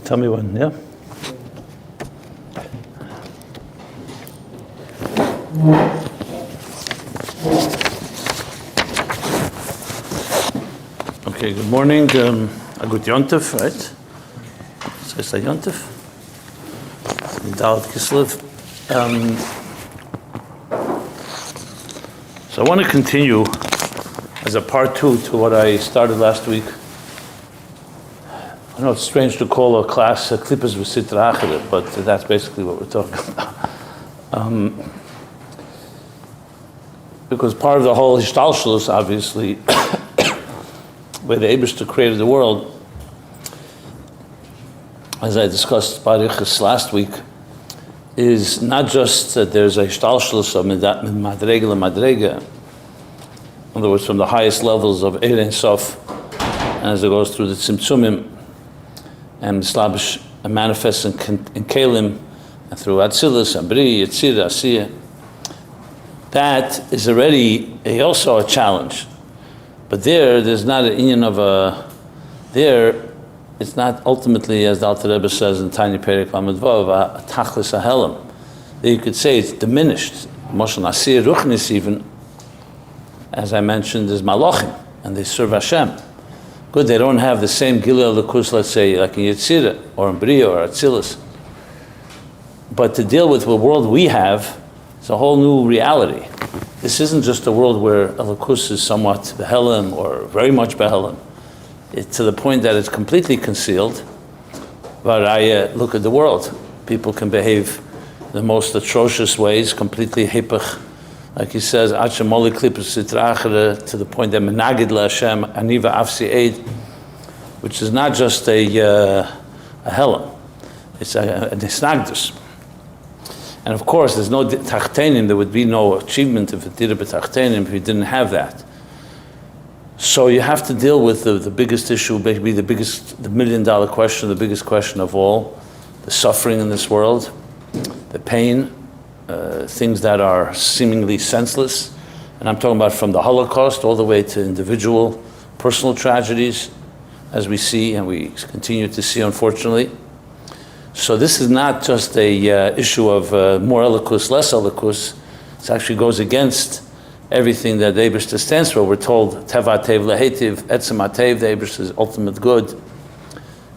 Tell me when, yeah? Okay, good morning. A good Yontif, right? So I say Yontif. Dalet Kislev. So I want to continue as a part two to what I started last week. I know it's strange to call a class Kelipos achra, but that's basically what we're talking about. Because part of the whole Hishtalshelus, obviously, where the Eibishter created the world, as I discussed Barichas last week, is not just that there's a Hishtalshelus of Madrega LeMadrega, in other words, from the highest levels of Eir Ein Sof, and as it goes through the Tzimtzumim, and Slavish manifests in Kelim, and through Atzilus, Abri, Yetzirah, Asiyah. That is already also a challenge. But there's not an union of it's not ultimately, as the Alter Rebbe says in Tiny Perek Lamed Vav, a tachlis ahelim. There you could say it's diminished. Moshe Nasir Ruchnis even, as I mentioned, is Malachim, and they serve Hashem. Good, they don't have the same Gilui Elokus, let's say, like in Yetzirah, or in Bria, or Atzilus. But to deal with the world we have, it's a whole new reality. This isn't just a world where Elokus is somewhat Behelim, or very much Behelim. It's to the point that it's completely concealed. But I look at the world. People can behave the most atrocious ways, completely hipach. Like he says, to the point that menagid LaHashem, aniva afsi eid, which is not just a helam, it's a nisnagdus. And of course, there's no tachtenim, there would be no achievement if it did a tachtenim if you didn't have that. So you have to deal with the biggest issue, maybe the $1 million question, the biggest question of all, the suffering in this world, the pain, things that are seemingly senseless. And I'm talking about from the Holocaust all the way to individual, personal tragedies, as we see and we continue to see, unfortunately. So this is not just a issue of more elokus, less elokus. It actually goes against everything that the Eibishter stands for. We're told, Teva Tev Lehetiv, Etzem HaTev, the Eibishter is ultimate good,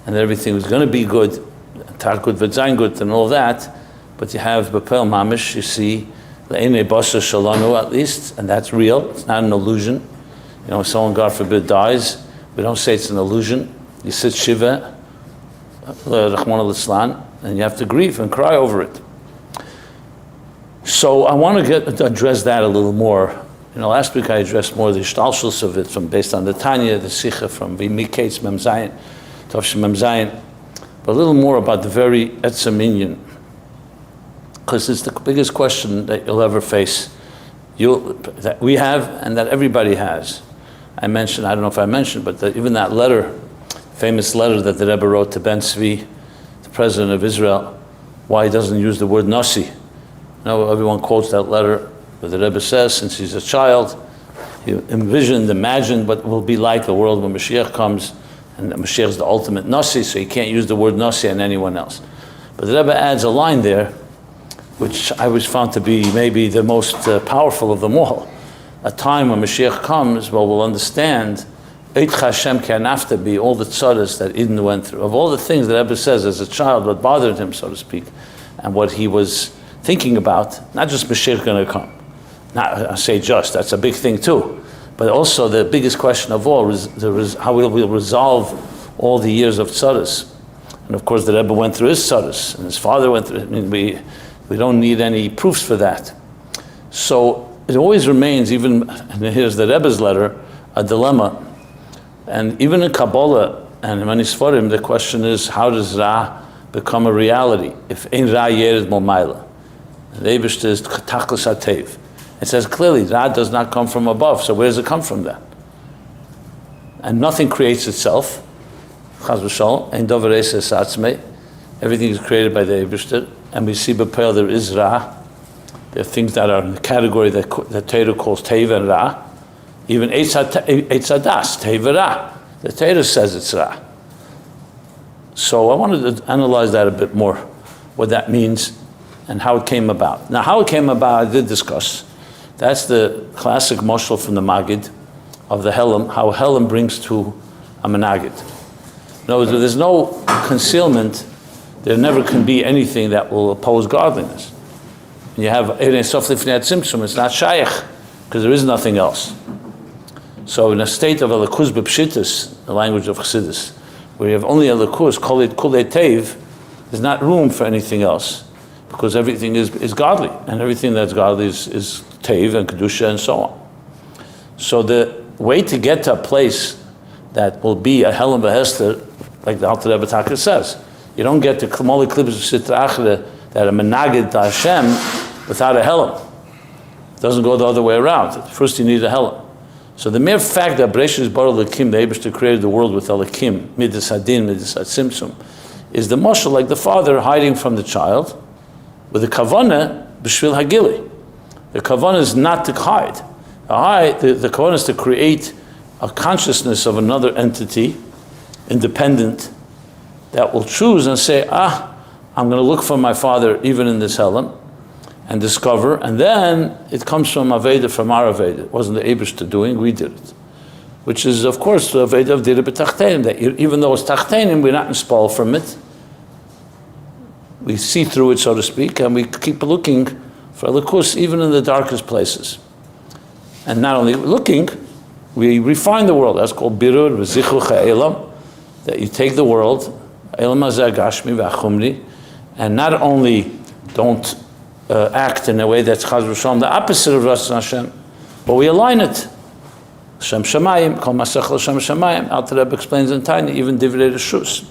and everything is going to be good, Tar good, V'zayin good, and all that. But you have Bepel Mamish, you see, Le'enei Basar Shalanu at least, and that's real, it's not an illusion. You know, if someone, God forbid, dies, we don't say it's an illusion. You sit Shiva, Rahman al-Islam, and you have to grieve and cry over it. So I want to address that a little more. You know, last week I addressed more the shtalshus of it based on the Tanya, the Sikha from V'mikates Mem Zayin, Tovshim Mem Zayin, but a little more about the very Etzem Inyan, because it's the biggest question that you'll ever face, that we have and that everybody has. I mentioned, I don't know if I mentioned, but even that letter, famous letter that the Rebbe wrote to Ben Tzvi, the president of Israel, why he doesn't use the word Nasi. You know, everyone quotes that letter, but the Rebbe says, since he's a child, he imagined what it will be like a world when Mashiach comes, and Mashiach is the ultimate Nasi, so he can't use the word Nasi on anyone else. But the Rebbe adds a line there, which I was found to be maybe the most powerful of them all. A time when Mashiach comes, well, we'll understand Eitcha Hashem Ke'anafta be all the tzaras that Eden went through. Of all the things that Rebbe says as a child, what bothered him, so to speak, and what he was thinking about, not just Mashiach going to come. Not, I say just, that's a big thing too. But also the biggest question of all is how we will resolve all the years of tzaras. And of course the Rebbe went through his tzaras, and his father went through it. I mean, we don't need any proofs for that. So it always remains, even, and here's the Rebbe's letter, a dilemma. And even in Kabbalah and in many Sfarim, the question is, how does Ra become a reality? If Ein Ra Yered Momayla. The Eibishter is Tachlis HaTev. It says clearly, Ra does not come from above, so where does it come from then? And nothing creates itself. Chaz v'shalom, Ein Dover Eses Atzmei. Everything is created by the Eibishter. And we see B'Peil there is Ra. There are things that are in the category that Torah calls Tev and Ra. Even Eitz Hadas, Tev and Ra. The Torah says it's Ra. So I wanted to analyze that a bit more, what that means and how it came about. Now, how it came about, I did discuss. That's the classic mashal from the Magid of the Helam, how Helam brings to a Menagid. In other words, there's no concealment, there never can be anything that will oppose godliness. And you have Ein Sof Lifnei Tzimtzum, it's not Shaykh, because there is nothing else. So in a state of Elikus B'Pshitus, the language of Chassidus, where you have only Elikus, Kulei Tev, there's not room for anything else, because everything is godly, and everything that's godly is Tev and Kedusha and so on. So the way to get to a place that will be a Helam V'Hester, like the Alter Rebbe Taka says, you don't get to Kamali Kelipos Sitra Achra that a Menagid to Hashem without a Helam. It doesn't go the other way around. First you need a Helam. So the mere fact that Bereshis Bara Elokim, the Eibishter created the world with Elokim, Midas Hadin, Midas Hatzimtzum, is the mashal like the father hiding from the child, with the kavanah b'shvil hagili. The kavanah is not to hide. The kavanah is to create a consciousness of another entity, independent, that will choose and say, I'm going to look for my father even in this Helam, and discover, and then it comes from Aveda, from our Aveda. It wasn't the Eibishter doing, we did it. Which is, of course, the Aveda of Dira B'Tachtenim, that even though it's Tachtenim, we're not inspired from it. We see through it, so to speak, and we keep looking for Elikus even in the darkest places. And not only looking, we refine the world. That's called Birur V'Zichu Cha'elam, that you take the world, Elam Hazeh Gashmi V'Achumri, and not only don't act in a way that's Chaz V'Shalom, the opposite of Ratzon Hashem, but we align it. Shem Shamayim, Kol Masechel Shem Shamayim, Alter Rebbe explains in Tanya, even Divrei Reshus.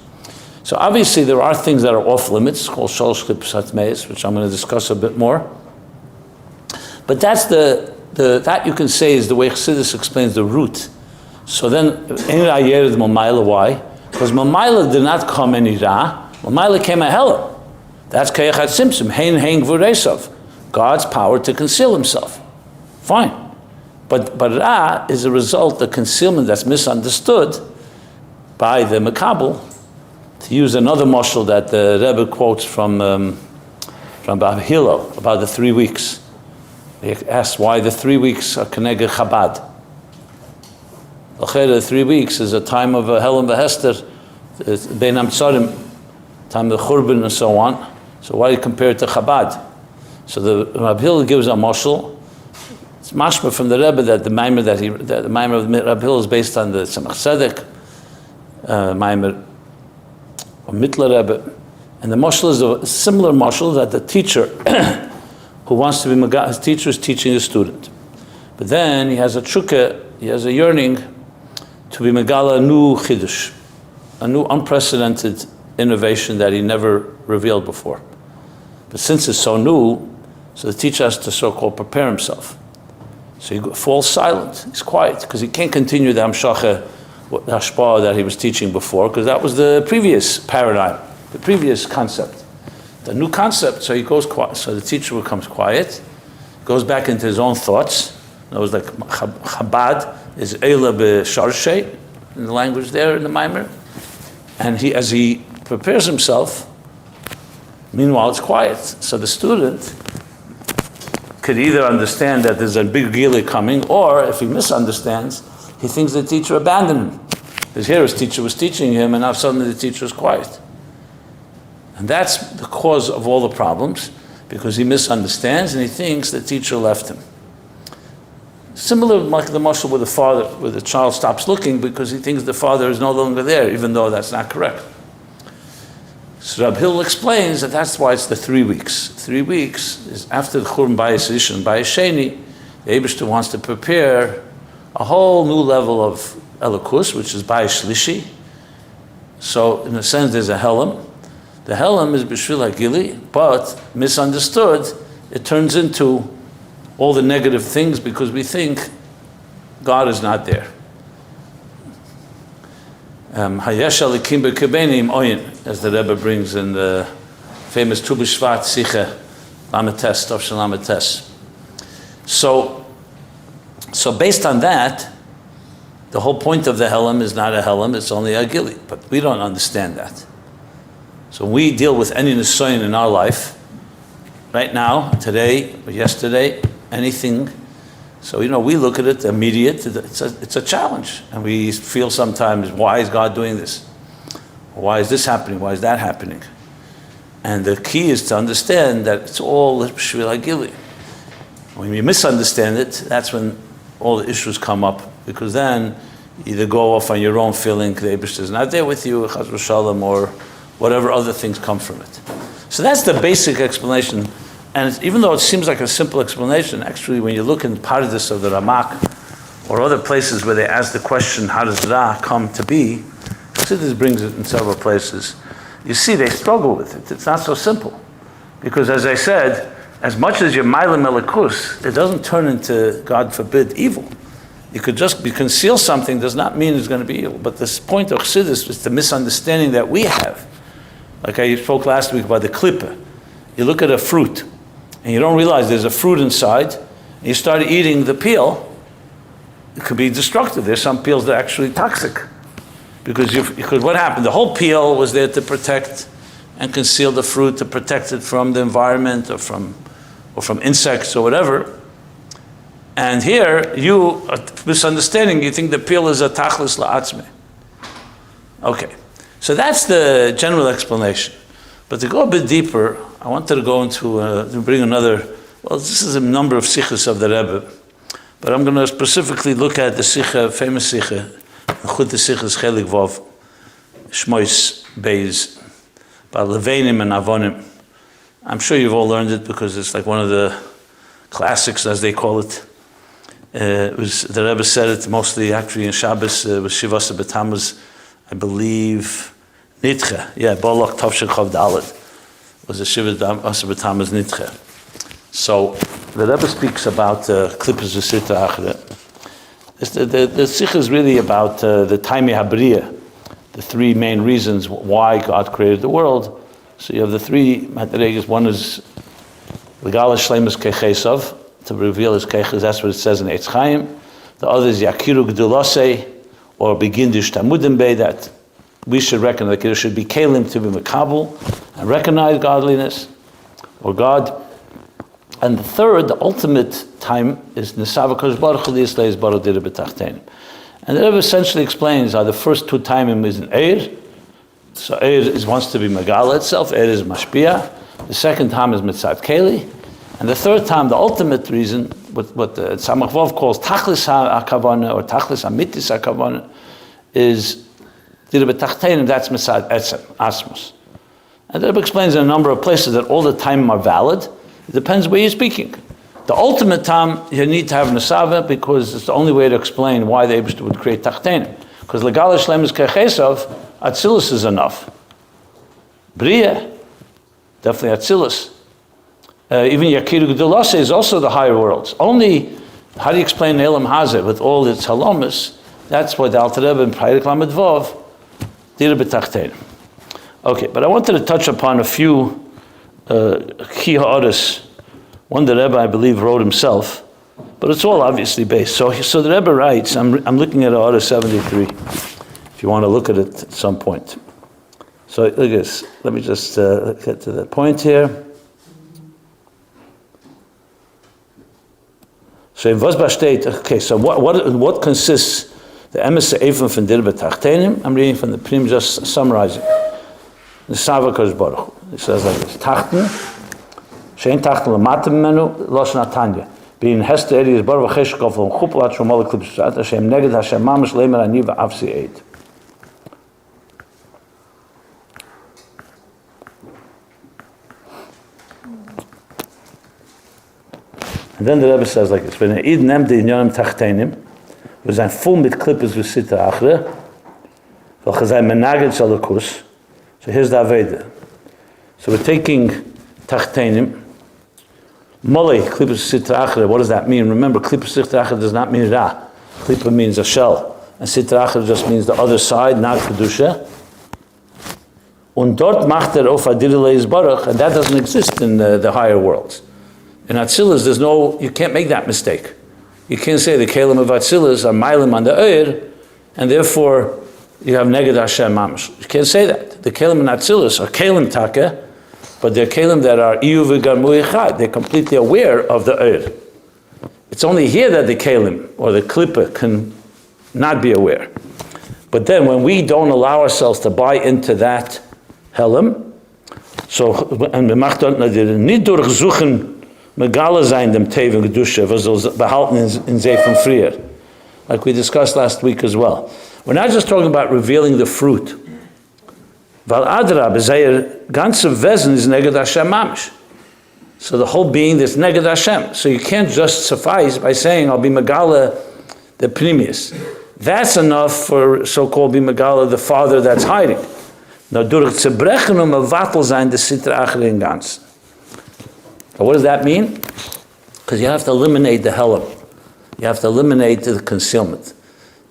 So obviously there are things that are off limits, called Shalosh Klipos Hatmeis, which I'm going to discuss a bit more. But that's that you can say is the way Chassidus explains the root. So then, Ein Rayered Mamayla, why? Because Mamayla did not come any Ra, Mamayla came a Helam. That's Kayach HaTzimtzum, Hein Gvuresav, God's power to conceal himself. Fine. But Ra is a result, the concealment that's misunderstood by the Makabel. To use another mashal that the Rebbe quotes from Bab Hillel about the 3 weeks. He asks why the 3 weeks are Keneged Chabad. The 3 weeks is a time of a Helam V'Hester, Bein HaMtzarim, time of the Churban and so on. So why do you compare it to Chabad? So the Rab Hillel gives a mashal. It's mashma from the Rebbe that the Maimer the Maimer of Rab Hillel is based on the Tzemach Tzedek, Maimer or Mitler Rebbe, and the mashal is a similar mashal that the teacher who wants to be Megala, his teacher is teaching his student, but then he has a tshuka, he has a yearning to be Megala a new Chiddush, a new unprecedented innovation that he never revealed before. But since it's so new, so the teacher has to so-called prepare himself. So he falls silent, he's quiet, because he can't continue the Hamshacha, the Hashpah that he was teaching before, because that was the previous paradigm, the previous concept. The new concept, so he goes quiet, so the teacher becomes quiet, goes back into his own thoughts. It was like Chabad is Eila B'Sharshay, in the language there in the Maimer. And as he prepares himself, meanwhile it's quiet. So the student could either understand that there's a big gila coming, or if he misunderstands, he thinks the teacher abandoned him. Because here his teacher was teaching him, and now suddenly the teacher is quiet. And that's the cause of all the problems, because he misunderstands and he thinks the teacher left him. Similar like the mashal with the father, where the child stops looking because he thinks the father is no longer there, even though that's not correct. So Rab Hillel explains that that's why it's the 3 weeks. 3 weeks is after the Churban Bayis Rishon and Bayis Sheni, the Eibishter wants to prepare a whole new level of Elokus, which is Bayis Shlishi. So in a sense there's a Helam. The Helam is B'Shvil HaGili, but misunderstood, it turns into all the negative things because we think God is not there. Hayesh alikim bekebenim oyin, as the Rebbe brings in the famous Tu B'Shvat Sicha Lametes, Tov Shel Lametes. So based on that, the whole point of the Helam is not a Helam, it's only a Gili, but we don't understand that. So we deal with any nisayon in our life, right now, today, or yesterday, anything. So, we look at it immediate, it's a challenge. And we feel sometimes, why is God doing this? Why is this happening? Why is that happening? And the key is to understand that it's all Shvil Hagili. When you misunderstand it, that's when all the issues come up, because then you either go off on your own feeling, the Eibush is not there with you, Chaz v'Shalom, or whatever other things come from it. So that's the basic explanation. And even though it seems like a simple explanation, actually when you look in Pardes of the Ramak, or other places where they ask the question, how does Ra come to be? Chassidus brings it in several places. You see, they struggle with it. It's not so simple. Because as I said, as much as you're Mailam Elikus, it doesn't turn into, God forbid, evil. You could just conceal something, does not mean it's going to be evil. But this point of Chassidus is the misunderstanding that we have. Like I spoke last week about the Klippa. You look at a fruit, and you don't realize there's a fruit inside, and you start eating the peel, it could be destructive. There's some peels that are actually toxic. Because what happened? The whole peel was there to protect and conceal the fruit, to protect it from the environment or from insects or whatever. And here, you are misunderstanding, you think the peel is a tachlis la'atzme. Okay, so that's the general explanation. But to go a bit deeper, I wanted to go to bring another, this is a number of sikhs of the Rebbe, but I'm going to specifically look at the sikha, famous sikha, Chut Sichas Chelik Vov, Shmois Beis, by Levenim and Avonim. I'm sure you've all learned it because it's like one of the classics, as they call it. The Rebbe said it mostly actually in Shabbos, with Shivasa B'Tammuz, I believe, Nitche. Yeah, Bolok Tavshel Chav Dalet was a Shivasa B'Tammuz Nitche. So the Rebbe speaks about Kelipos V'Sitra Achra. The Sikh is really about the Taimei Habriya, the three main reasons why God created the world. So you have the three Madregas. One is L'gala Shleimus Kechesav, to reveal his Keches, that's what it says in Eitz Chaim. The other is Yakiru Gdulase, or Begin Dish Tamudim Bey, that we should reckon that there should be Kalim to be Makabul, and recognize godliness, or God. And the third, the ultimate time, is Nisavakosh Baruch Hu Yisleis Baruch Dira B'Tachtenim. And the Rebbe essentially explains how the first two timing is in Eir. So Eir wants to be Megala itself, Eir is Mashpia. The second time is Mitzad Keli. And the third time, the ultimate reason, what the Tzemach Vov calls Tachlis HaKavana, or Tachlis HaMitis HaKavana, is Dira B'Tachtenim, that's Mitzad Etzem, Asmus. And the Rebbe explains in a number of places that all the time are valid. It depends where you're speaking. The ultimate time, you need to have Nesava, because it's the only way to explain why the Eibishter would create Tachtenim. Because L'gala Shleimus Kechesav, Atzilus is enough. Bria, definitely Atzilus. Even Yakiru Gdulase is also the higher worlds. Only, how do you explain Elam Hazeh with all its halomas? That's what the Alter Rebbe in Perek Lamed Vov, Dira B'Tachtenim. Okay, but I wanted to touch upon a few key ha'aris. One the Rebbe, I believe, wrote himself, but it's all obviously based. So the Rebbe writes, I'm looking at ha'aris 73, if you want to look at it at some point. So look at this. Let me just get to that point here. So in Vosba state, okay, so what consists the emes eifim from Dira B'Tachtenim? I'm reading from the Prim, just summarizing. The Savakosh Baruch Hu. It says like this: Tachten, shein tachten lematem menu loshen atanya. Being hester eri is baruch cheshkov from chuplat shomol klipsat Hashem neged Hashem mamish leimer ani v'avsi eid. And then the Rebbe says like this: When Eid nemde in yonim tachtenim, we zijn full mit Kelipos v'Sitra Achra, welche zijn menaged shalakus. So here's the Aveda. So we're taking Tachtenim, Mole, Kelipos Sitra Achra. What does that mean? Remember, Kelipos Sitra Achra does not mean Ra. Klippa means a shell. And Sitra Achra just means the other side, not Kedusha. Und dort macht auf Adirileis Baruch, and that doesn't exist in the higher worlds. In Atzilus, you can't make that mistake. You can't say the Kalim of Atzilus are Mailim on the Eir, and therefore you have neged Hashem mamash. You can't say that. The kelim and atzilus are kelim take, but they're kelim that are iyu v'garmu echad. They're completely aware of the eir. It's only here that the kelim or the klippa can not be aware. But then when we don't allow ourselves to buy into that helim, so and wir macht dort nicht durch suchen megala sein dem teven gedusha was behalten in see von frier, like we discussed last week as well. We're not just talking about revealing the fruit. Weil adra bezeir ganze wesen is neged Hashem mamish. So the whole being is neged Hashem. So you can't just suffice by saying I'll be megala the pnimius. That's enough for so-called be megala the father that's hiding. Now, durch zerbrechen mevatel sein de sitra achra in ganz. What does that mean? Because you have to eliminate the helam. You have to eliminate the concealment.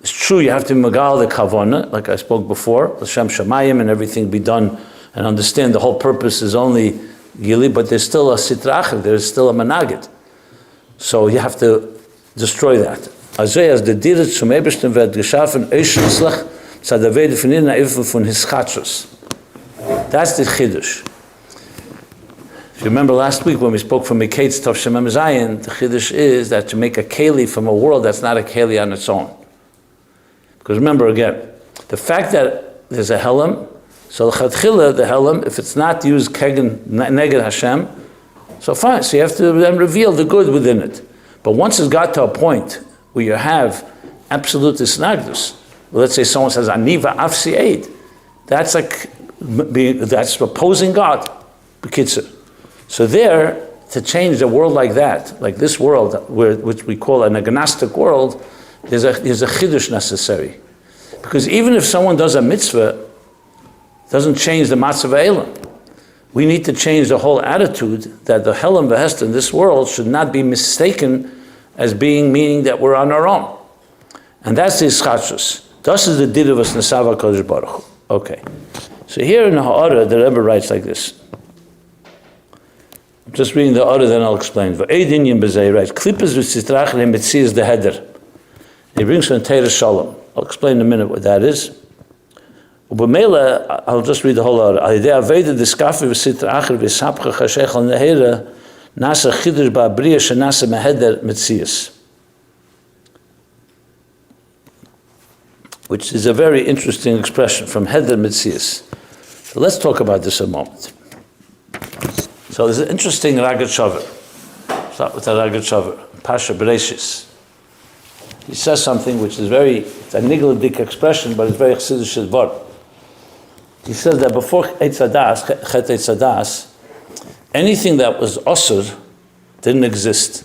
It's true, you have to megal the kavana, like I spoke before, L'shem Shamayim, and everything be done and understand the whole purpose is only gili, but there's still a sitra achra, there's still a managid. So you have to destroy that. Azay as the dirit zum Ebersten wird geschaffen, euschlitzlich, that's the chiddush. If you remember last week when we spoke from Miketz Tov Shemem Zayin, the chiddush is that to make a keli from a world that's not a keli on its own. Because remember again, the fact that there's a helam, so the helam, if it's not used neged Hashem, so fine. So you have to then reveal the good within it. But once it's got to a point where you have absolute isnagdus, well, let's say someone says aniva afsi eid, that's like that's opposing God, b'kitzur. So there, to change a world like that, like this world, which we call an agnostic world, there's a chiddush necessary, because even if someone does a mitzvah, it doesn't change the matzav ha'elam. We need to change the whole attitude that the helam v'hest in this world should not be mistaken as meaning that we're on our own, and that's the ischatzus. Das is the did of us Nesava Kodesh Baruch Hu. Okay. So here in the Ha'ara, the Rebbe writes like this. I'm just reading the Ha'ara, then I'll explain. V'eidinyin b'zei, right? Klippas v'sitrach le'metzias the header. He brings from Teirah Shalom. I'll explain in a minute what that is. Ubemela, I'll just read the whole Ha'ara. Alidei aveda diskafi v'sitrach v'sapcha chashech al nehera nasa chidush ba'abriya shenasa meheder metzias. Which is a very interesting expression from Heder Mitzias. So let's talk about this a moment. So there's an interesting Ragad Shavar. Start with the Ragad Shavar, Pasha Bereshis. He says something which is it's a nigladik expression, but it's very chassidish word. He says that before Eitz Hadas, Chet Eitz Hadas, anything that was osur didn't exist.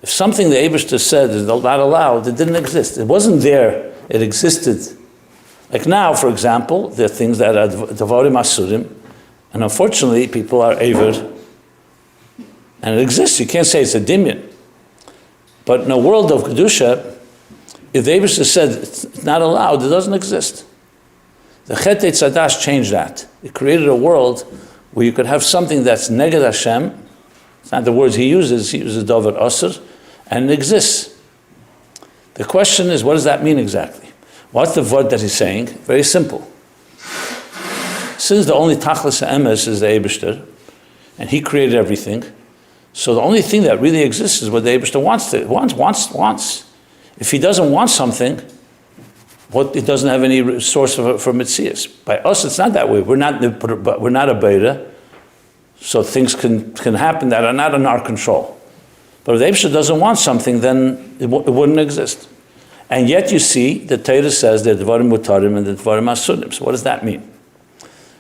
If something the Eibishter said is not allowed, it didn't exist. It wasn't there. It existed. Like now, for example, there are things that are devarim asurim, and unfortunately, people are aver, and it exists. You can't say it's a dimyan. But in a world of kedusha, if the Eibishter said it's not allowed, it doesn't exist. The Chet Eitz Hadas changed that. It created a world where you could have something that's neged Hashem. It's not the words he uses davar asur, and it exists. The question is, what does that mean exactly? What's the word that he's saying? Very simple. Since the only tachlis ha'emes is the Eibishter, and he created everything, so the only thing that really exists is what the Eibishter wants. If he doesn't want something, it doesn't have any source for mitzias. By us, it's not that way. We're not a beira, so things can happen that are not in our control. But if the Eibishter doesn't want something, then it wouldn't exist. And yet you see, the Torah says that dvarim mutarim and the dvarim asurim. So what does that mean?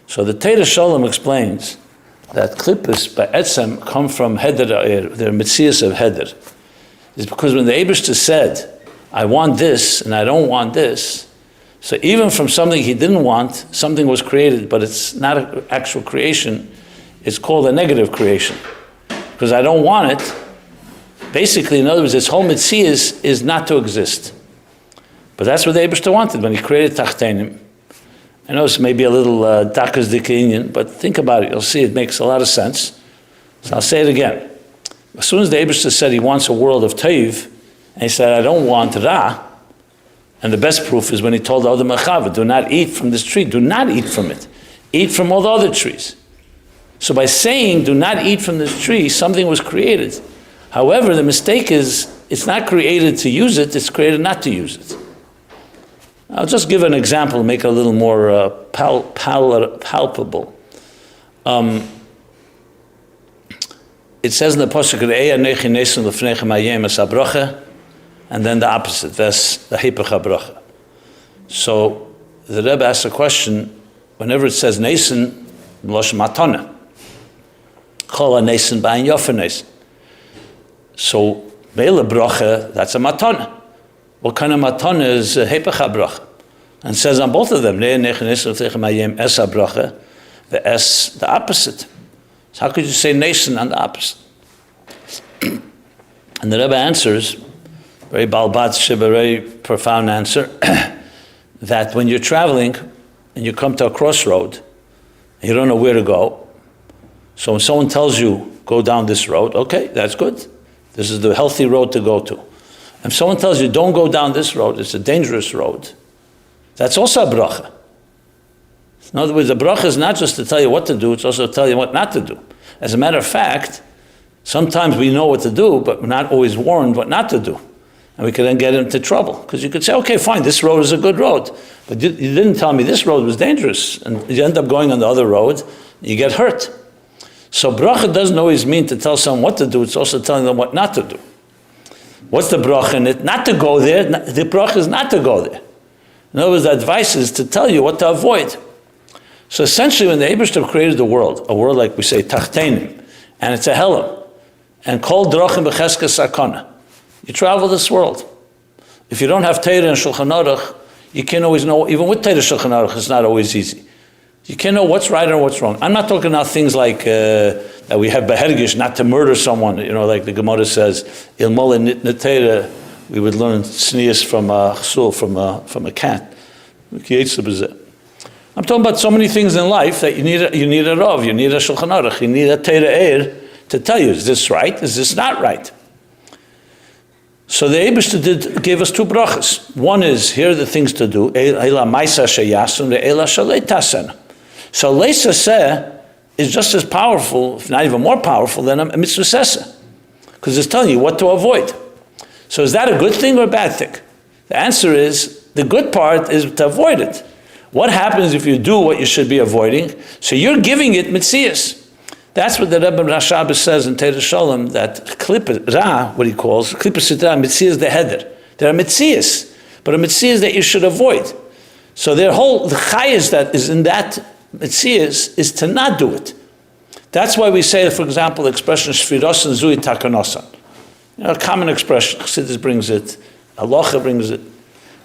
So the Teirah Shalom explains that klippas by etzem come from heder, they're mitzias of heder. It's because when the Eibishter said, I want this and I don't want this, so even from something he didn't want, something was created, but it's not an actual creation, it's called a negative creation. Because I don't want it, basically, in other words, this whole mitzias is not to exist. But that's what the Eibishter wanted when he created Tachtenim. I know this may be a little dakas dikinian, but think about it. You'll see it makes a lot of sense. So I'll say it again. As soon as the Eibishter said he wants a world of Teiv, and he said, I don't want Ra, And the best proof is when he told Adam and Chava, do not eat from this tree. Do not eat from it. Eat from all the other trees. So by saying, do not eat from this tree, something was created. However, the mistake is, it's not created to use it, it's created not to use it. I'll just give an example, make it a little more palpable. It says in the Pasuk, and then the opposite, that's the hepech habracha. So the Rebbe asks a question, whenever it says nesen, l'shem matana, chol nesen ba'in yofer nesen. So Be'ela bracha, that's a matana. What kind of matana is hepech habracha? And it says on both of them, the es, the opposite. So how could you say nation on the opposite? And the Rebbe answers, very balbatsh, very profound answer, that when you're traveling and you come to a crossroad, and you don't know where to go, so when someone tells you, go down this road, okay, that's good. This is the healthy road to go to. If someone tells you, don't go down this road, it's a dangerous road, that's also a bracha. In other words, the bracha is not just to tell you what to do, it's also to tell you what not to do. As a matter of fact, sometimes we know what to do, but we're not always warned what not to do. And we could then get into trouble. Because you could say, okay, fine, this road is a good road. But you didn't tell me this road was dangerous. And you end up going on the other road, you get hurt. So bracha doesn't always mean to tell someone what to do, it's also telling them what not to do. What's the bracha in it? Not to go there. The bracha is not to go there. In other words, the advice is to tell you what to avoid. So essentially, when the Eibishter created the world, a world like we say, tachtenim, and it's a helam, and kol drachim b'cheskes sakana, you travel this world. If you don't have Torah and Shulchan Aruch, you can't always know, even with Torah Shulchan Aruch, it's not always easy. You can't know what's right or what's wrong. I'm not talking about things like that we have behergish, not to murder someone, like the Gemara says, ilmol nitera, we would learn sneers from a chsul, from a cat. I'm talking about so many things in life that you need a Rav, you need a Shulchan Aruch, you need a Torah Eir to tell you, is this right, is this not right? So the Eibishter gave us two brachas. One is, here are the things to do, Eila Maisa Sheyasun, Eila Shalei Tasen. So Leisa Seh is just as powerful, if not even more powerful, than a mitzvah seseh, because it's telling you what to avoid. So is that a good thing or a bad thing? The answer is, the good part is to avoid it. What happens if you do what you should be avoiding? So you're giving it mitzias. That's what the Rebbe Rashabas says in Teirah Shalom, that Klippa Ra, what he calls, Klippa Sitra, mitzias the heder. There are mitzias, but a mitzias that you should avoid. So the chayas that is in that mitzias is to not do it. That's why we say, for example, the expression shvirosan zui takanosan. A common expression, Chassidus brings it, Halacha brings it.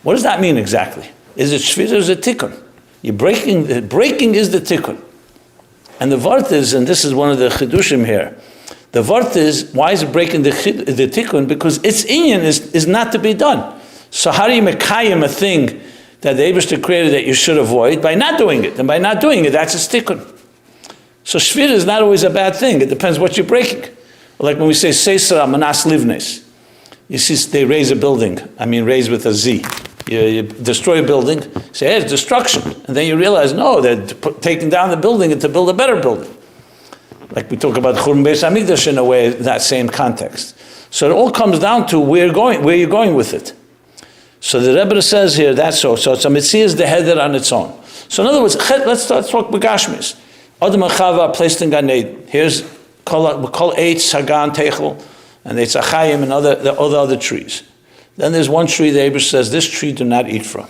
What does that mean exactly? Is it shvira or is it tikkun? Breaking is the tikkun. And the vart is, and this is one of the chidushim here, the vart is, why is it breaking the tikkun? Because its inyan is not to be done. So how do you mekayim a thing that the Eibishter created that you should avoid? By not doing it. And by not doing it, that's its tikkun. So shvira is not always a bad thing. It depends what you're breaking. Like when we say seisra manas livnes. You see, they raise a building. Raise with a Z. You destroy a building, say, hey, it's destruction. And then you realize, no, they're taking down the building to build a better building. Like we talk about Churban Beis HaMikdash in a way, in that same context. So it all comes down to where you're going with it. So the Rebbe says here, that's so. So it's a mitzvah the heder on its own. So in other words, let's talk Begashmis. Adam and Chava are placed in Gan Eden. Here's, we call Eitz, Hagan, Techel, and Eitz Achayim, and all the other trees. Then there's one tree the Eibishter says, this tree do not eat from.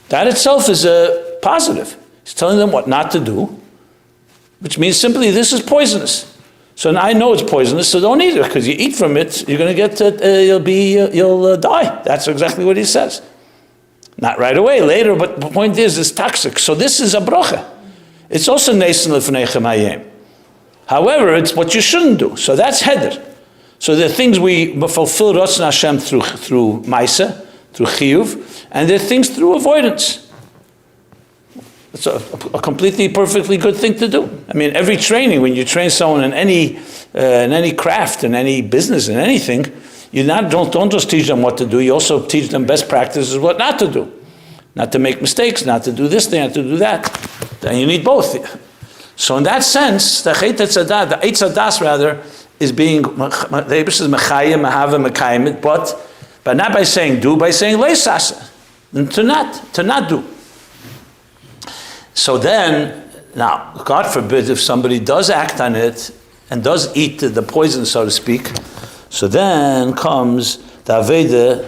That itself is a positive. He's telling them what not to do, which means simply this is poisonous. So now I know it's poisonous, so don't eat it, because you eat from it, you're going to get, you'll die. That's exactly what he says. Not right away, later, but the point is, it's toxic. So this is a bracha. It's also nesen l'fnechem hayem. However, it's what you shouldn't do. So that's heder. So there are things we fulfill Ratzon Hashem through Maisa, through Chiyuv, and there are things through avoidance. It's a completely, perfectly good thing to do. Every training, when you train someone in any craft, in any business, in anything, Don't just teach them what to do, you also teach them best practices what not to do. Not to make mistakes, not to do this thing, not to do that. Then you need both. So in that sense, the Eitz Hadas rather is being, the Eibush is Mechayim, Mahava, Mekayim, but not by saying do, by saying Leisasa, to not do. So then, now, God forbid if somebody does act on it and does eat the poison, so to speak, so then comes the Aveda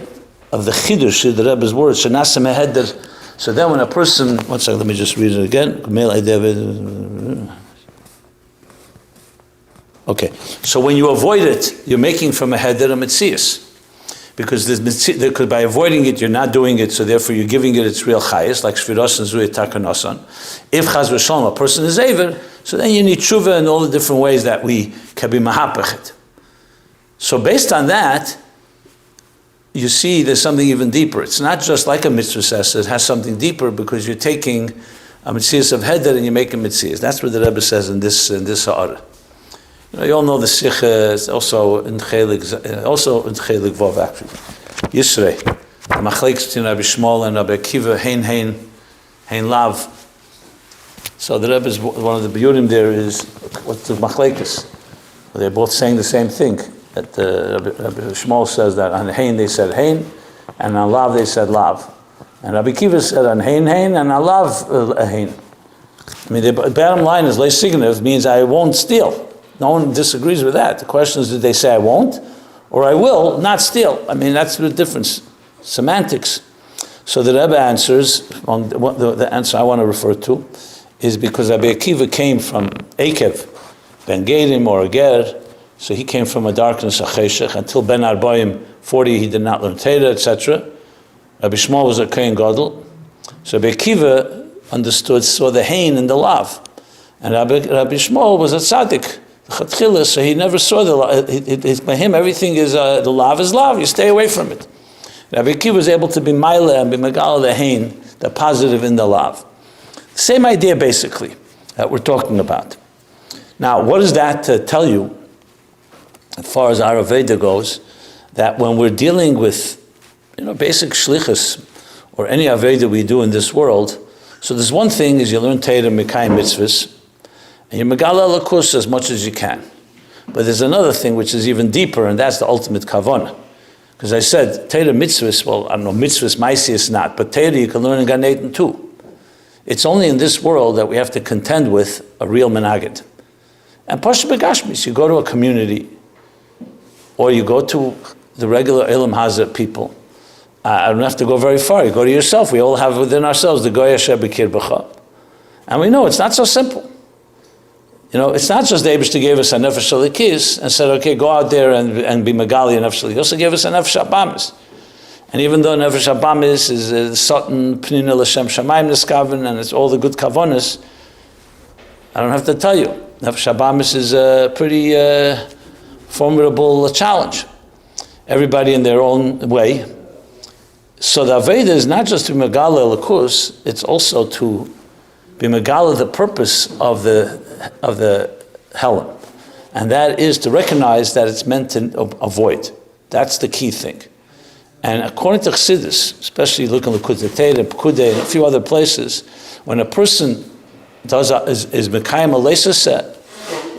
of the Chidush, the Rebbe's words, Shenasa Meheder. So then when a person, one second, let me just read it again. Okay, so when you avoid it, you're making from a Heder a Metzias. Because by avoiding it, you're not doing it, so therefore you're giving it its real chayas, like Shviros and Zuyat Takanosan. If Chaz v'Shalom, a person is Aver, so then you need tshuva in all the different ways that we can be mahapachet. So based on that, you see there's something even deeper. It's not just like a mitzvah says, it has something deeper because you're taking a mitzvah of heder and you make a mitzvah. That's what the Rebbe says in this ha'ara. You all know the Sikha also in Chelik Vov actually. Yisrei. The machlekes between Rabbi Shmuel and Rabbi Akiva, hein lav. So the Rebbe is one of the biyurim there is what's the machlekes. They're both saying the same thing. That Rabbi Shmuel says that on hein they said hein, and on lav they said lav. And Rabbi Akiva said on hein and on lav hein. I mean, the bottom line is leisignev means I won't steal. No one disagrees with that. The question is, did they say I won't, or I will not steal? I mean, that's the difference. Semantics. So the Rebbe answers, the answer I want to refer to, is because Rabbi Akiva came from Ekev, Ben Gedim or Ger, so he came from a darkness, a cheshech, until Ben Arbaim, 40, he did not learn Torah, etc. Rabbi Shmuel was a Kohen Gadol. So Rabbi Akiva saw the hein and the lav. And Rabbi Shmuel was a tzaddik. So he never saw by him everything is the lav is lav. You stay away from it. Rabbi Akiva was able to be maile and be megala the hein, the positive in the lav. Same idea basically that we're talking about. Now, what does that tell you, as far as our Aveda goes, that when we're dealing with basic shlichus or any Aveda we do in this world, so there's one thing is you learn Torah Mekayim mitzvahs. And you megala lakus as much as you can. But there's another thing which is even deeper, and that's the ultimate kavanah. Because I said, Torah mitzvahs, well, I don't know, mitzvahs, maisius not, but Torah you can learn in Gan Eden too. It's only in this world that we have to contend with a real menagid. And Pasha Begashmis, you go to a community, or you go to the regular Elam Hazar people. I don't have to go very far. You go to yourself. We all have within ourselves the Goy Asher B'kir B'cha. And we know it's not so simple. It's not just the Eibishter gave us a nefesh shalikis and said, okay, go out there and be megali and nefesh shalikis. He also gave us a nefesh abamis. And even though nefesh abamis is Satan, Pnina L'Shem Shamayim Neskaven, and it's all the good kavonas, I don't have to tell you, nefesh abamis is a pretty formidable challenge. Everybody in their own way. So the Aveda is not just to be megala lakus, it's also to be megala the purpose of the Helen, and that is to recognize that it's meant to avoid. That's the key thing. And according to Chassidus, especially looking at Likutei Torah, Pekudei, and a few other places, when a person is mekayim a leisa set,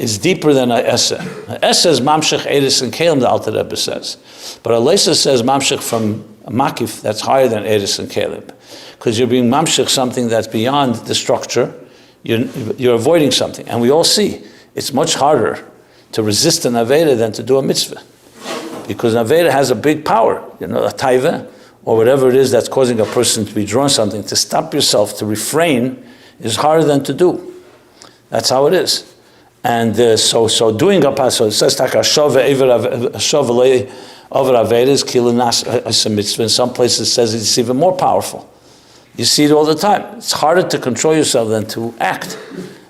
it's deeper than a essa. A essa is mamshech eris and kelim, the Alter Rebbe says, but a leisa says mamshech from a makif that's higher than eris and kelim, because you're being mamshech something that's beyond the structure. You're avoiding something. And we all see it's much harder to resist an Aveda than to do a mitzvah. Because an Aveda has a big power, a taiva, or whatever it is that's causing a person to be drawn something. To stop yourself, to refrain, is harder than to do. That's how it is. And so doing a paso, it says, over Aveda is kilunas a mitzvah. In some places it says it's even more powerful. You see it all the time. It's harder to control yourself than to act.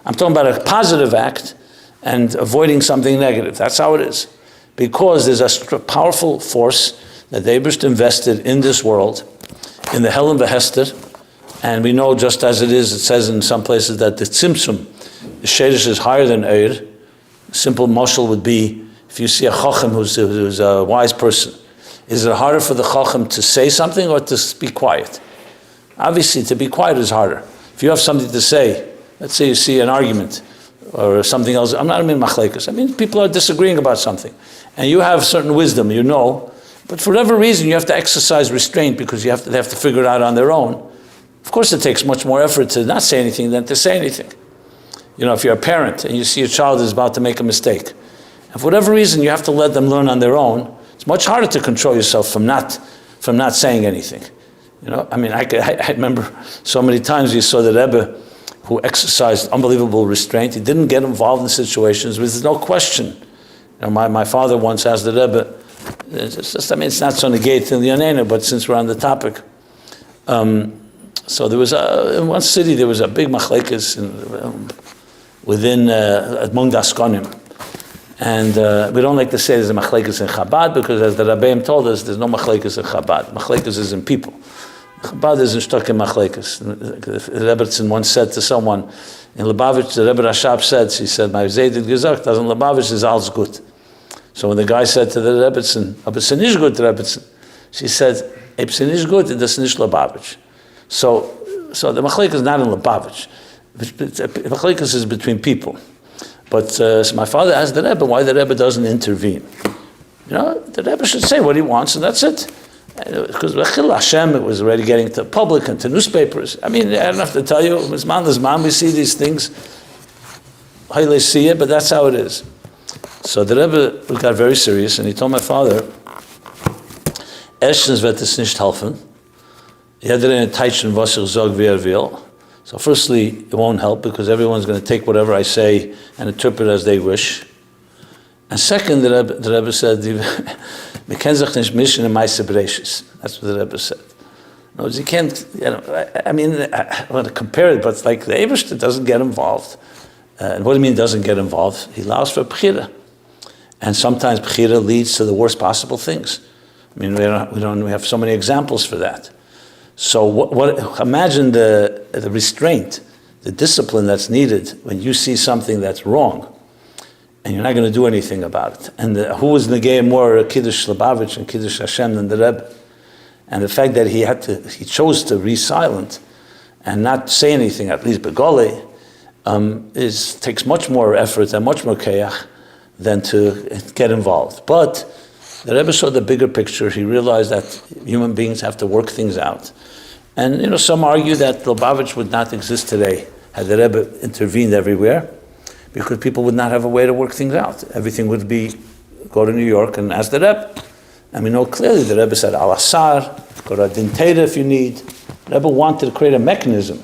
I'm talking about a positive act and avoiding something negative. That's how it is. Because there's a powerful force that the Eibishter invested in this world, in the Helen V'Hester, and we know just as it is, it says in some places that the Tzimtzum, the Shadish is higher than Eir. A simple mashal would be, if you see a Chacham who's a wise person, Is it harder for the Chacham to say something or to be quiet? Obviously, to be quiet is harder. If you have something to say, let's say you see an argument or something else, I mean machlekes. I mean, people are disagreeing about something. And you have certain wisdom, you know, but for whatever reason, you have to exercise restraint because they have to figure it out on their own. Of course, it takes much more effort to not say anything than to say anything. You know, if you're a parent and you see your child is about to make a mistake, and for whatever reason, you have to let them learn on their own, it's much harder to control yourself from not saying anything. You know, I mean, I remember so many times you saw the Rebbe who exercised unbelievable restraint. He didn't get involved in situations with no question. You know, my father once asked the Rebbe, it's not so negate in the Yanena, but since we're on the topic. So there was in one city, there was a big machlekes within among the Askonim. And we don't like to say there's a machlekes in Chabad because as the Rabbeim told us, there's no machlekes in Chabad. Machlekes is in people. Chabad isn't stuck in machlekes. Rebbetzin once said to someone, in Lubavitch, the Rebbe Rashab said, she said, my Zaydet gesagt, das in Lubavitch is alles gut. So when the guy said to the Rebbetzin, aber es ist nicht gut, Rebbetzin, she said, es ist nicht gut, das ist nicht Lubavitch. So the machlekes is not in Lubavitch. Machlekes is between people. But so my father asked the Rebbe why the Rebbe doesn't intervene. You know, the Rebbe should say what he wants and that's it. Because Rechil Hashem, it was already getting to the public and to newspapers. I mean, I don't have to tell you, Mizman, we see these things. Highly see it, but that's how it is. So the Rebbe got very serious and he told my father, erstens wird es nicht helfen. Jeder in Teitschen, was ich sag, wie will. So firstly, it won't help because everyone's going to take whatever I say and interpret as they wish. And second, the Rebbe said, that's what the Rebbe said. No, you can't, you know, I mean, I want to compare it, but it's like the Eibishter doesn't get involved. And what do you mean doesn't get involved? He allows for bechira. And sometimes bechira leads to the worst possible things. I mean, we have so many examples for that. So imagine the restraint, the discipline that's needed when you see something that's wrong and you're not going to do anything about it. And who was negay more Kiddush Lubavitch and Kiddush Hashem than the Rebbe? And the fact that he chose to be silent and not say anything, at least begole, takes much more effort and much more kayach than to get involved. But the Rebbe saw the bigger picture. He realized that human beings have to work things out. And you know, some argue that Lubavitch would not exist today had the Rebbe intervened everywhere, because people would not have a way to work things out. Everything would be, go to New York and ask the Rebbe. And we know clearly the Rebbe said, Al-Asar, go to Din Teda if you need. The Rebbe wanted to create a mechanism.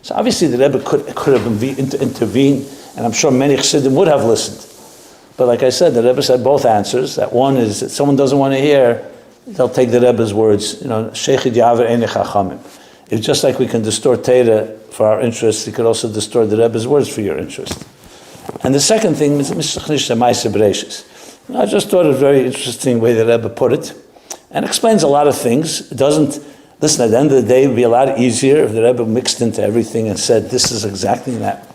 So obviously the Rebbe could have intervened, and I'm sure many Chassidim would have listened. But like I said, the Rebbe said both answers. That one is, if someone doesn't want to hear, they'll take the Rebbe's words, you know, Sheichid Yaver Einei Chachamim. It's just like we can distort Teda for our interest, you could also distort the Rebbe's words for your interest. And the second thing is I just thought it was a very interesting way the Rebbe put it, and explains a lot of things. It doesn't, listen, at the end of the day, it would be a lot easier if the Rebbe mixed into everything and said, this is exactly that.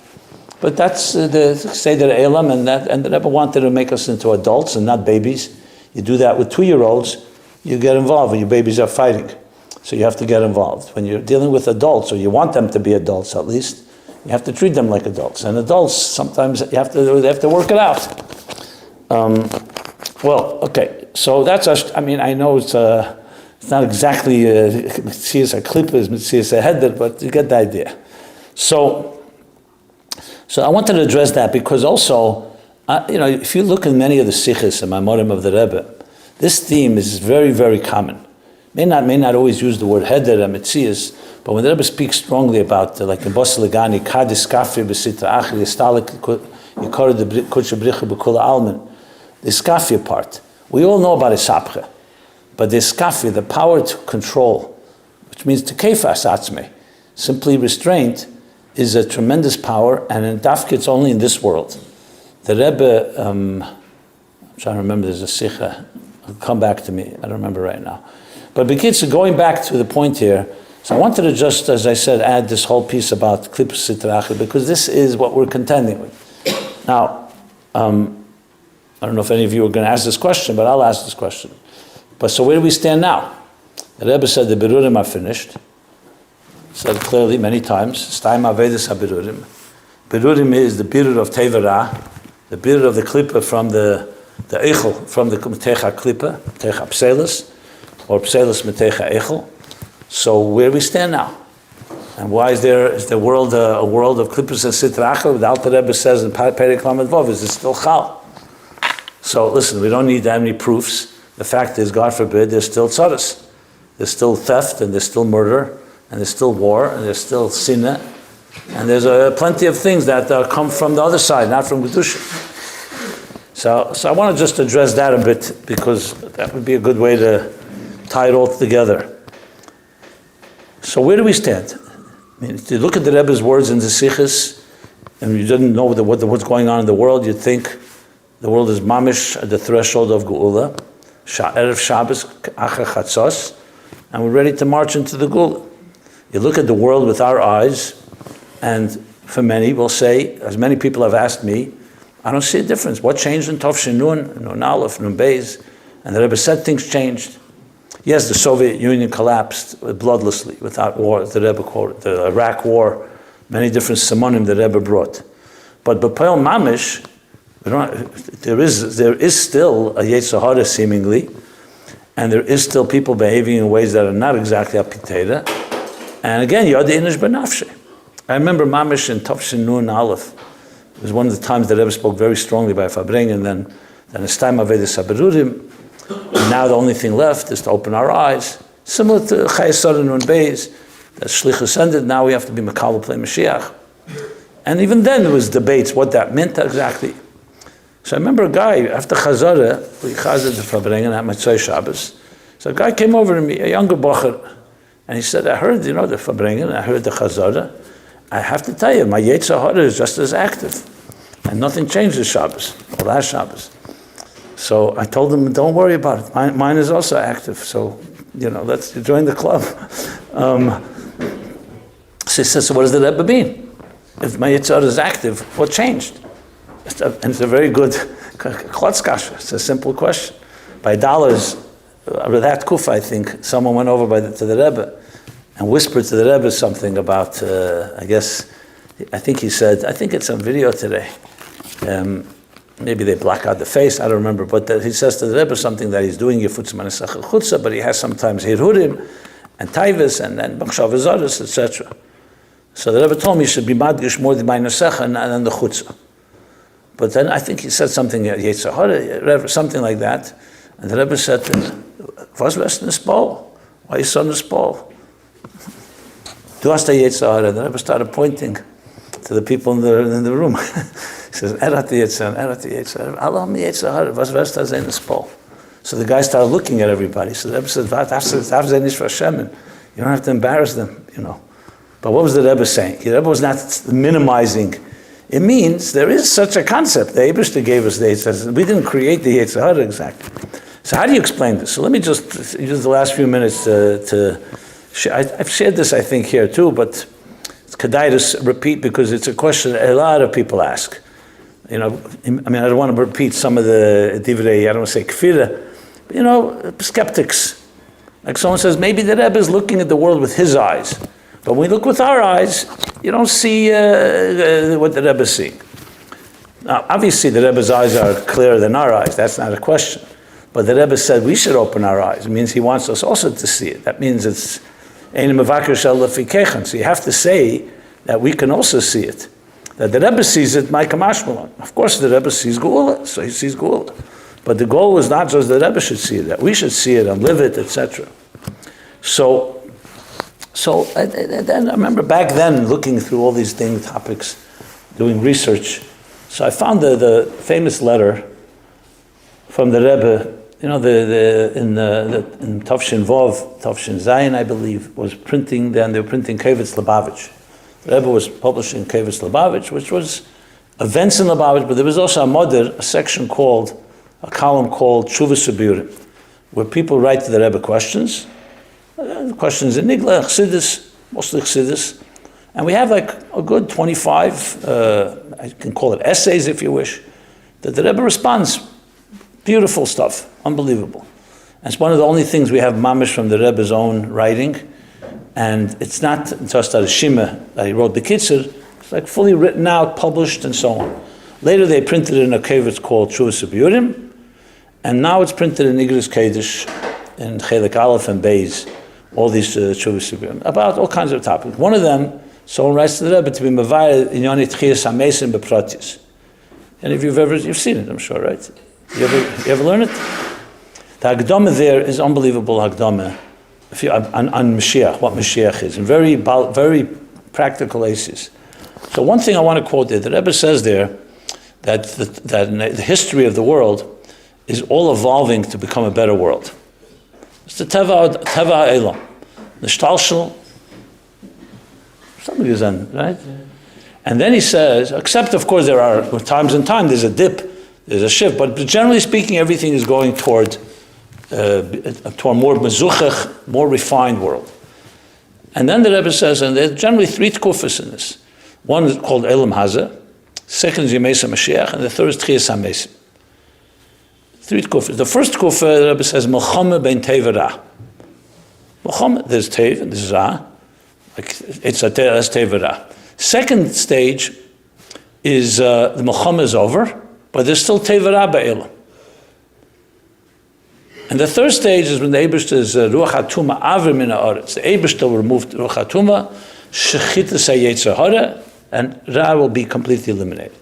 But that's the Seder Elam, and the Rebbe wanted to make us into adults and not babies. You do that with 2-year-olds, you get involved when your babies are fighting. So you have to get involved. When you're dealing with adults, or you want them to be adults at least, you have to treat them like adults. And adults, sometimes they have to work it out. Well, okay, so that's, I mean, I know it's not exactly Metzias HaKlipos, Metzias HaHeder, but you get the idea. So I wanted to address that because also, you know, if you look in many of the Sichos and Maimorim of the Rebbe, this theme is very, very common. May not always use the word Heder and Metzias, but when the Rebbe speaks strongly about, like in Bos Legani, Kadis Kafir B'Sitra Achri, Yistalik Yikor de Kudsha Bricha B'Kula Alman, the Skafir part, we all know about Isapche, but the Skafir, the power to control, which means to Kefas Atzmei, simply restraint, is a tremendous power, and in Dafka it's only in this world. The Rebbe, I'm trying to remember, there's a Sikha, it'll come back to me, I don't remember right now. But Bekitzer, going back to the point here, so I wanted to just, as I said, add this whole piece about Klipos Sitra Achra, because this is what we're contending with. Now, I don't know if any of you are going to ask this question, but I'll ask this question. But so where do we stand now? The Rebbe said the Berurim are finished. Said it clearly many times. Staim Avedis HaBerurim. Berurim is the birur of Tevera, the birur of the Klippa from the Eichel, from the Metecha Klippa, Metecha Pselis, or Pselis Metecha Eichel. So where do we stand now? And why is the world a world of Klippas and Sitra Achra? The Alter Rebbe says in Perek Lamed Vav, is it still Chal? So listen, we don't need that many proofs. The fact is, God forbid, there's still tzaras. There's still theft, and there's still murder, and there's still war, and there's still sinah, and there's plenty of things that come from the other side, not from Kedusha. So I want to just address that a bit, because that would be a good way to tie it all together. So where do we stand? I mean, if you look at the Rebbe's words in the Sichos, and you didn't know what's going on in the world, you'd think the world is mamish at the threshold of Geula, Erev Shabbos, achra chatzos, and we're ready to march into the Geula. You look at the world with our eyes, and for many will say, as many people have asked me, I don't see a difference. What changed in Tov Shin Nun, Nun Aleph, Nun Beis? And the Rebbe said things changed. Yes, the Soviet Union collapsed bloodlessly, without war, the Rebbe quoted, the Iraq War, many different simonim the Rebbe brought. But B'Poel Mamish, there is still a Yetzer Hara seemingly, and there is still people behaving in ways that are not exactly apitera. And again, Yada Inish B'Nafshe. I remember Mamish in Tov Shin Nun Aleph. It was one of the times the Rebbe spoke very strongly by Fabring, and then it's time Avedis HaBerurim. And now the only thing left is to open our eyes. Similar to Chayesar Nun Beis, that Shlichus ended, now we have to be Makabel Plei Mashiach. And even then there was debates what that meant exactly. So I remember a guy, after Chazara, we Chazar to Fabrengen at Motzei Shabbos. So a guy came over to me, a younger bocher, and he said, I heard, the Fabrengen, I heard the Chazara. I have to tell you, my Yetzer Hara is just as active. And nothing changed this Shabbos, or last Shabbos. So I told him, don't worry about it. Mine is also active. So, let's join the club. So he says, so what does the Rebbe mean? If my Yetzer Hara is active, what changed? And it's a very good klotz kasha. It's a simple question. By dollars, with that kufa, I think, someone went over to the Rebbe and whispered to the Rebbe something about, I think he said, I think it's on video today. Maybe they black out the face, I don't remember, but he says to the Rebbe something that he's doing Yefutz Manasach Chutza, but he has sometimes Hirhurim and Taivas and then B'chshav Zaris, etc. So the Rebbe told me he should be Madgish more than Ma'anesecha and then the Chutza. But then I think he said something, Yetzer Hara, something like that, and the Rebbe said, was wirst in Spol? Why are you so in Spol? Du hast a Yetzer Hara. The Rebbe started pointing to the people in the room. He says, Erat Yetzer Hara. Allah mi Yetzer Hara. Was wirst du in Spol? So the guy started looking at everybody. So the Rebbe said, you don't have to embarrass them, But what was the Rebbe saying? The Rebbe was not minimizing. It means there is such a concept. The Eibishter gave us the Yetzer Hara. We didn't create the Yetzer Hara exactly. So how do you explain this? So let me just use the last few minutes to share. I've shared this, I think, here too, but it's kedai to repeat because it's a question a lot of people ask. I don't want to repeat some of the divrei, I don't want to say kfira, but, skeptics. Like someone says, maybe the Rebbe is looking at the world with his eyes. But when we look with our eyes, you don't see what the Rebbe is seeing. Now, obviously, the Rebbe's eyes are clearer than our eyes. That's not a question. But the Rebbe said we should open our eyes. It means he wants us also to see it. That means it's ein mevaker shel lefikechan. So you have to say that we can also see it. That the Rebbe sees it, my kamashmalon. Of course, the Rebbe sees Geula, so he sees Geula. But the goal is not just the Rebbe should see it, that we should see it and live it, etc. So then I remember back then looking through all these topics, doing research. So I found the famous letter from the Rebbe, in Tavshin Vov, Tavshin Zayin, I believe, was printing. Then they were printing Kevitz Lubavitch. The Rebbe was publishing Kevitz Lubavitch, which was events in Lubavitch, but there was also a section called, a column called Tshuvas Ubiurim, where people write to the Rebbe questions in Nigla, Chassidus, mostly Chassidus, and we have like a good 25, I can call it essays if you wish, that the Rebbe responds. Beautiful stuff, unbelievable. And it's one of the only things we have mamish from the Rebbe's own writing. And it's not just a Shima that he wrote the Kitzur, it's like fully written out, published, and so on. Later they printed it in a kavitz called Chuvas B'Yurim, and now it's printed in Igros Kodesh, in Chelik Aleph and Beis, all these Chuvas B'Yurim, about all kinds of topics. One of them, someone writes to the Rebbe to be Mavayah in Yoni Tchias HaMesim B'Pratis. And if you've seen it, I'm sure, right? You ever learn it? The Hagdama there is unbelievable Hagdama on Mashiach, what Mashiach is, and very practical aces. So one thing I want to quote there, the Rebbe says there that the history of the world is all evolving to become a better world. It's the Teva Elam, the Shtalshel, somebody is on, right? And then he says, except of course there are times and times, there's a dip, there's a shift, but generally speaking, everything is going toward a more mezuchach, more refined world. And then the Rebbe says, and there are generally three tkufas in this. One is called Elam Hazeh, second is Yemesa Mashiach, and the third is Tchias HaMesim. Three tkufas. The first tkufa, the Rebbe says, Melchama ben Tev Ra. Melchama, there's Tev and there's Ra. It's a Tev Ra. Second stage is the Melchama is over, but there's still Tev Ra Ba'elam. And the third stage is when the Eibishter is Ruach HaTuma Avir Min HaOretz. The Eibishter will remove Ruach HaTuma, Shechitas HaYetzer Hara, and Ra will be completely eliminated.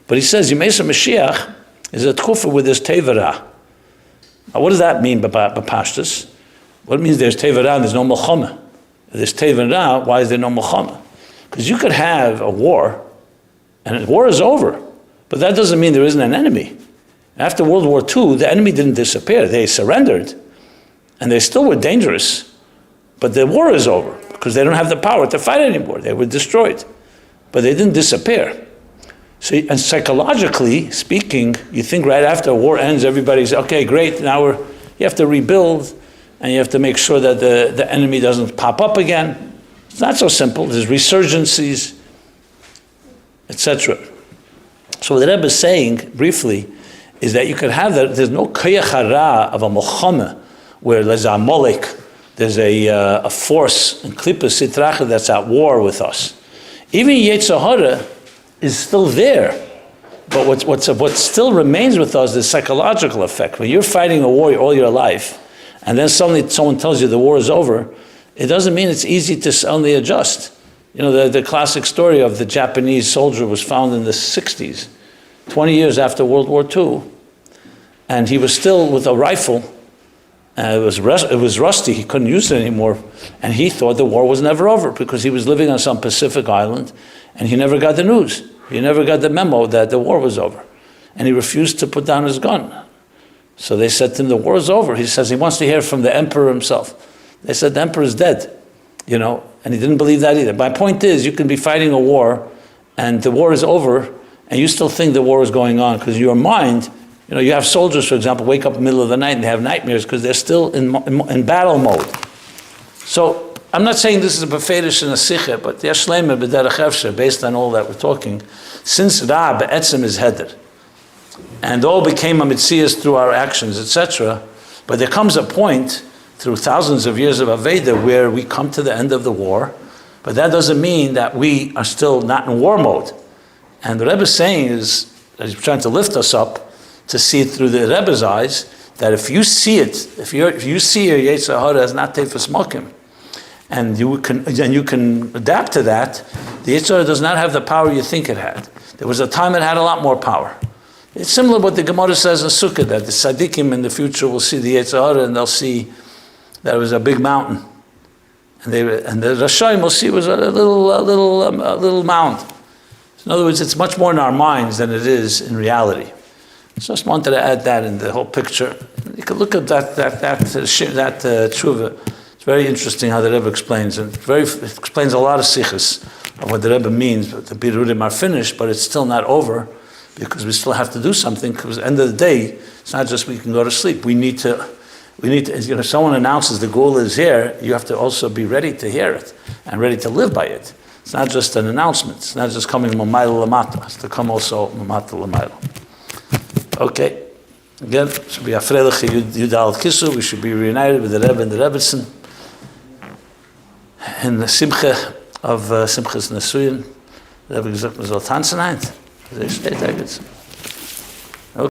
But he says, Yemesa Mashiach is a tkufa with this Teva Ra. Now what does that mean, B'Pashtus? What it means there's Teva Ra and there's no Melchama. If there's Teva Ra, why is there no Melchama? Because you could have a war, and the war is over, but that doesn't mean there isn't an enemy. After World War II, the enemy didn't disappear. They surrendered, and they still were dangerous. But the war is over, because they don't have the power to fight anymore. They were destroyed. But they didn't disappear. So, and psychologically speaking, you think right after a war ends, everybody's, okay, great, now you have to rebuild, and you have to make sure that the enemy doesn't pop up again. It's not so simple. There's resurgencies, etc. So what the Rebbe is saying, briefly, is that you could have that, there's no koyach hara of a Melchama, where there's a molek, there's a force in Kelipos Sitracha that's at war with us. Even Yetzer Hara is still there, but what still remains with us is psychological effect. When you're fighting a war all your life, and then suddenly someone tells you the war is over, it doesn't mean it's easy to suddenly adjust. You know, the classic story of the Japanese soldier was found in the 60s, 20 years after World War II, and he was still with a rifle. It was rusty, he couldn't use it anymore, and he thought the war was never over because he was living on some Pacific island, and he never got the news. He never got the memo that the war was over, and he refused to put down his gun. So they said to him, the war is over. He says he wants to hear from the emperor himself. They said, the emperor is dead, and he didn't believe that either. My point is, you can be fighting a war, and the war is over, and you still think the war is going on, because your mind, you have soldiers, for example, wake up in the middle of the night and they have nightmares because they're still in battle mode. So I'm not saying this is a befedish and a sikha, but yesh leima b'derech efsher, based on all that we're talking, since Ra be'etzem is heder, and all became a mitzias through our actions, etc., but there comes a point through thousands of years of Aveda where we come to the end of the war, but that doesn't mean that we are still not in war mode. And the Rebbe is saying is, that he's trying to lift us up, to see it through the Rebbe's eyes, that if you see it, if you see your Yetzer Hara as not tefus mokim, and you can adapt to that, the Yetzer Hara does not have the power you think it had. There was a time it had a lot more power. It's similar to what the Gemara says in Sukkah, that the Tzaddikim in the future will see the Yetzer Hara and they'll see that it was a big mountain, and the Rashaim will see it was a little mound. In other words, it's much more in our minds than it is in reality. So I just wanted to add that in the whole picture. You can look at that tshuva. It's very interesting how the Rebbe explains, and it explains a lot of sichos of what the Rebbe means. But the birurim are finished, but it's still not over because we still have to do something. Because at the end of the day, it's not just we can go to sleep. We need to. If someone announces the goal is here, you have to also be ready to hear it and ready to live by it. It's not just an announcement. It's not just coming mamayla lamata. It's to come also mamata lamayla. Okay. Again, it should be a Freilich Yudal Kisu. We should be reunited with the Rebbe and the Rebbetzin in the Simcha of Simchas Nesuyin. The Rebbe gesagt, man soll tanzen ein. Das ist steht eigentlich.